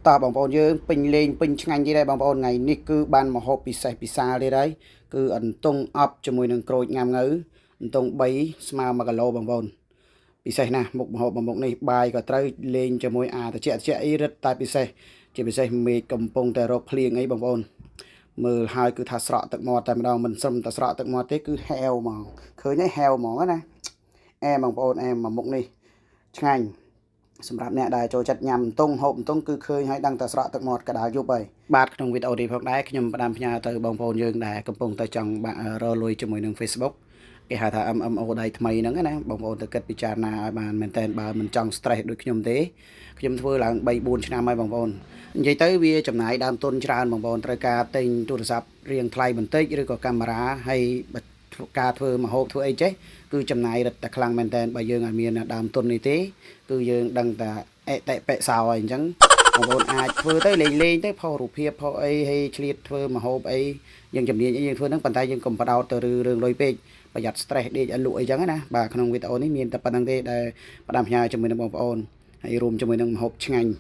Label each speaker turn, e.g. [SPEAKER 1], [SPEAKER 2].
[SPEAKER 1] តបងប្អូនយើងពេញលេងពេញឆ្ងាញ់ទៀតដែរបងប្អូនថ្ងៃនេះគឺបានមកហូបពិសេសពិសាទៀតហើយគឺអន្ទង់អប់ជាមួយនឹងក្រូចងាំងៅអន្ទង់3ស្មើ1គីឡូបងប្អូនពិសេសណាស់មុខម្ហូបមួយមុខនេះបាយក៏ត្រូវលេងជាមួយត្រជាក់អីរឹតតែពិសេសជាពិសេសមេឃកំពុងតែរកភ្លៀងអីបងប្អូនមើលហើយគឺថាស្រក់ទឹកមាត់តែម្ដងមិនស្រឹមតែស្រក់ទឹកមាត់ទេគឺហែវហ្មងឃើញហើយហែវហ្មងណាអែបងប្អូនអែមួយមុខនេះឆ្ងាញ់សម្រាប់អ្នកដែលចូលចិត្តញ៉ាំអន្ទង់ហូបអន្ទង់គឺឃើញហើយដឹងតែស្រក់ទឹកមាត់កដាលយប់ហើយបាទក្នុងវីដេអូនេះផងដែរខ្ញុំផ្ដាំផ្ញើទៅបងប្អូនយើងដែលកំពុងតែចង់រកលុយជាមួយនឹង Facebook គេហៅថា MMO ដៃថ្មីហ្នឹងណាបងប្អូនទៅគិតពិចារណាឲ្យបានមែនតើបើមិនចង់ stress ដូចខ្ញុំទេខ្ញុំធ្វើឡើង3 4ឆ្នាំហើយបងប្អូននិយាយទៅវាចំណាយដើមទុនច្រើនបងប្អូនត្រូវការទិញទូរស័ព្ទរៀងថ្លៃបន្តិចឬក៏កាមេរ៉ាហើយការធ្វើម្ហូបធ្វើអីចេះគឺចំណាយរឹតតែខ្លាំងមែនតើបើយើងអត់មានដើមទុននេះទេគឺយើងដឹងតែអេតិបិសោហើយអញ្ចឹងបងប្អូនអាចធ្វើទៅលេងទៅផុសរូបភាពផុសអីហើយឆ្លៀតធ្វើម្ហូបអីយើងជំនាញអីយើងធ្វើហ្នឹងប៉ុន្តែយើងកុំបដោតទៅរឿងលុយពេកប្រយ័ត្ន stress ដេកឲ្យលក់អីចឹងណាបាទក្នុងវីដេអូនេះមានតែប៉ុណ្្នឹងទេដែលផ្ដាំផ្ញើជាមួយនឹងបងប្អូនហើយរួមជាមួយនឹងម្ហូបឆ្ងាញ់